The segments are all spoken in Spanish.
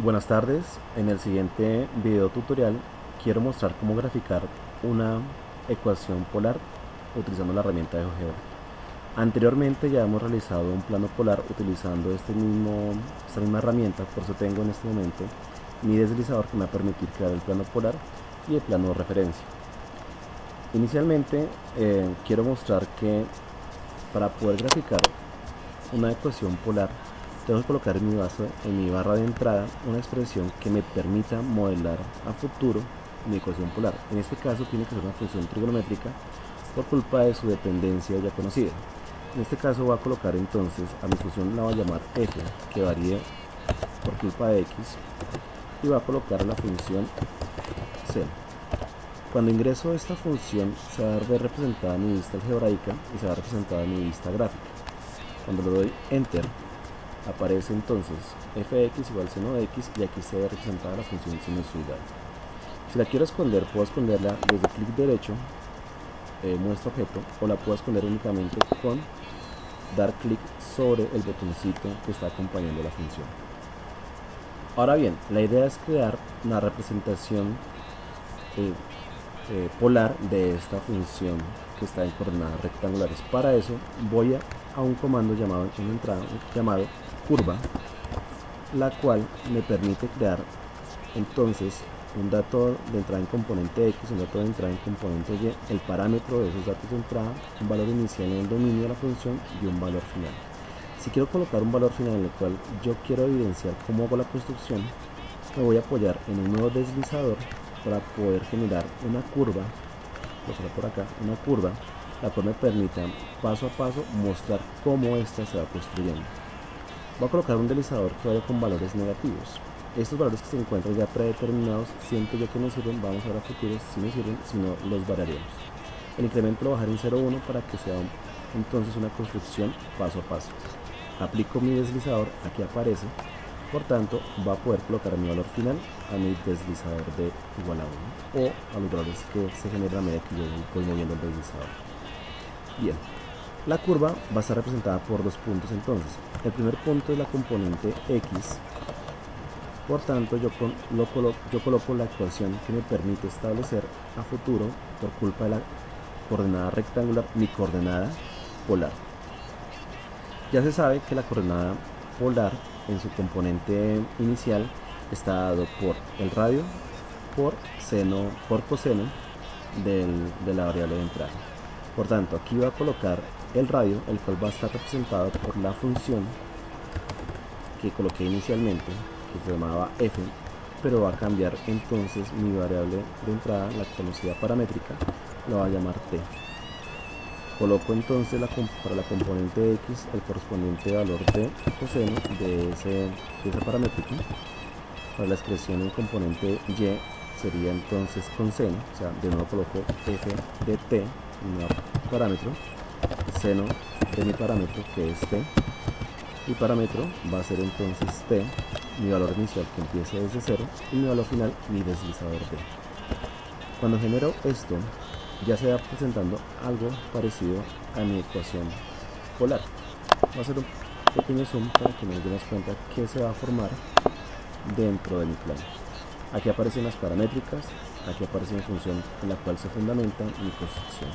Buenas tardes, en el siguiente video tutorial quiero mostrar cómo graficar una ecuación polar utilizando la herramienta de GeoGebra. Anteriormente ya hemos realizado un plano polar utilizando esta misma herramienta, por eso tengo en este momento mi deslizador que me va a permitir crear el plano polar y el plano de referencia. Inicialmente quiero mostrar que para poder graficar una ecuación polar tengo que colocar en mi barra de entrada una expresión que me permita modelar a futuro mi ecuación polar. En este caso tiene que ser una función trigonométrica por culpa de su dependencia ya conocida. En este caso voy a colocar entonces a mi función, la voy a llamar f, que varíe por culpa de x, y voy a colocar la función c. Cuando ingreso esta función se va a ver representada en mi vista algebraica y se va a representar en mi vista gráfica. Cuando le doy enter, aparece entonces fx igual seno de x, y aquí se ve representada la función sinusoidal. Si la quiero esconder, puedo esconderla desde clic derecho, muestra objeto, o la puedo esconder únicamente con dar clic sobre el botoncito que está acompañando la función. Ahora bien, la idea es crear una representación polar de esta función que está en coordenadas rectangulares. Para eso voy a un comando llamado en entrada llamado curva, la cual me permite crear entonces un dato de entrada en componente X, un dato de entrada en componente Y, el parámetro de esos datos de entrada, un valor inicial en el dominio de la función y un valor final. Si quiero colocar un valor final en el cual yo quiero evidenciar cómo hago la construcción, me voy a apoyar en un nuevo deslizador para poder generar una curva, por acá, una curva, la cual me permita paso a paso mostrar cómo esta se va construyendo. Voy a colocar un deslizador que vaya con valores negativos. Estos valores que se encuentran ya predeterminados, siento yo que no sirven, vamos a ver a futuro si no sirven, si no los variaremos. El incremento lo voy a dejar en 0,1 para que sea entonces una construcción paso a paso. Aplico mi deslizador, aquí aparece, por tanto va a poder colocar mi valor final a mi deslizador de igual a 1 o a los valores que se generan a medida que yo voy moviendo el deslizador. Bien, la curva va a estar representada por dos puntos entonces. El primer punto es la componente x, por tanto yo coloco la ecuación que me permite establecer a futuro, por culpa de la coordenada rectangular, mi coordenada polar. Ya se sabe que la coordenada polar en su componente inicial está dado por el radio por coseno de la variable de entrada. Por tanto, aquí voy a colocar el radio, el cual va a estar representado por la función que coloqué inicialmente, que se llamaba f, pero va a cambiar entonces mi variable de entrada, la conocida paramétrica, la va a llamar t. Coloco entonces para la componente x el correspondiente valor de coseno de esa paramétrica. Para la expresión en componente y sería entonces con seno, o sea, de nuevo coloco f de t, mi parámetro, seno de mi parámetro que es t, y parámetro va a ser entonces t, mi valor inicial que empieza desde 0, y mi valor final, mi deslizador d. Cuando genero esto, ya se va presentando algo parecido a mi ecuación polar. Voy a hacer un pequeño zoom para que nos demos cuenta que se va a formar dentro de mi plano. Aquí aparecen las paramétricas, aquí aparece mi función en la cual se fundamenta mi construcción.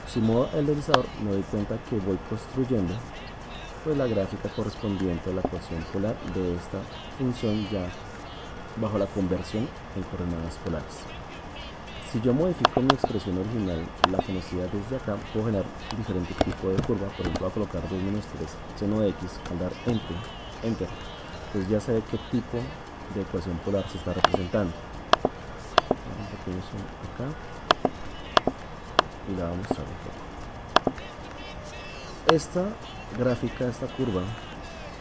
Si muevo el deslizador me doy cuenta que voy construyendo pues la gráfica correspondiente a la ecuación polar de esta función ya bajo la conversión en coordenadas polares. Si yo modifico mi expresión original, la conocida desde acá, puedo generar diferentes tipos de curva. Por ejemplo, voy a colocar 2 menos 3 seno de x, al dar enter, pues ya sé qué tipo de ecuación polar se está representando. Un pequeño zoom acá y la voy a mostrar un poco. Esta gráfica, esta curva,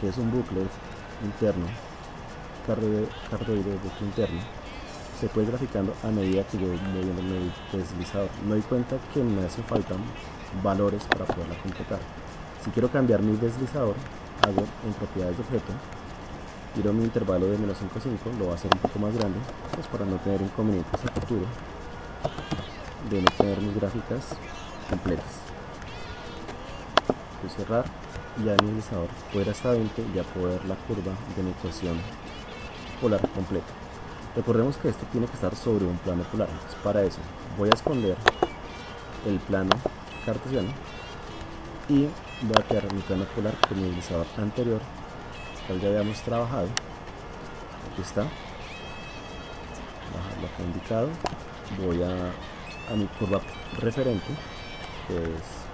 que es un bucle interno, cardoide de bucle interno, se puede ir graficando a medida que yo voy moviendo el deslizador. Me doy cuenta que me hacen falta valores para poderla completar. Si quiero cambiar mi deslizador, hago en propiedades de objeto, tiro mi intervalo de menos 5,5, lo voy a hacer un poco más grande, pues para no tener inconvenientes a futuro de no tener mis gráficas completas. Voy a cerrar y ya mi deslizador fuera hasta 20, ya puedo ver la curva de mi ecuación polar completo. Recordemos que esto tiene que estar sobre un plano polar. Entonces, para eso voy a esconder el plano cartesiano y voy a crear mi plano polar con mi deslizador anterior, cual ya habíamos trabajado. Aquí está, bajar lo que he indicado. Voy a mi curva referente, que es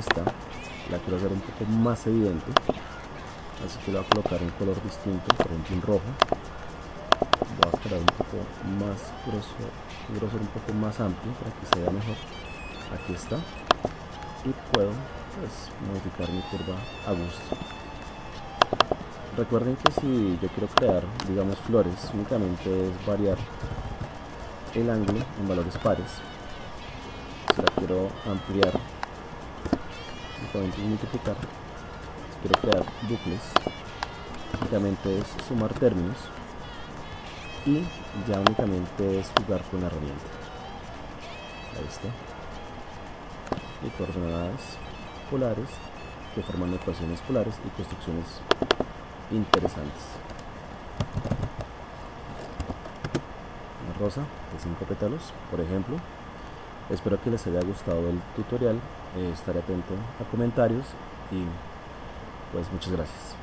esta. La quiero hacer un poco más evidente, así que le voy a colocar un color distinto, por ejemplo un rojo. Voy a crear un poco más grosor un poco más amplio para que se vea mejor. Aquí está, y puedo pues modificar mi curva a gusto. Recuerden que si yo quiero crear, digamos, flores, únicamente es variar el ángulo en valores pares. Si la quiero ampliar, únicamente es multiplicar. Si quiero crear bucles, únicamente es sumar términos, y ya únicamente es jugar con la herramienta. Ahí está. Y coordenadas polares que forman ecuaciones polares y construcciones interesantes. Una rosa de 5 pétalos, por ejemplo. Espero que les haya gustado el tutorial. Estaré atento a comentarios y pues muchas gracias.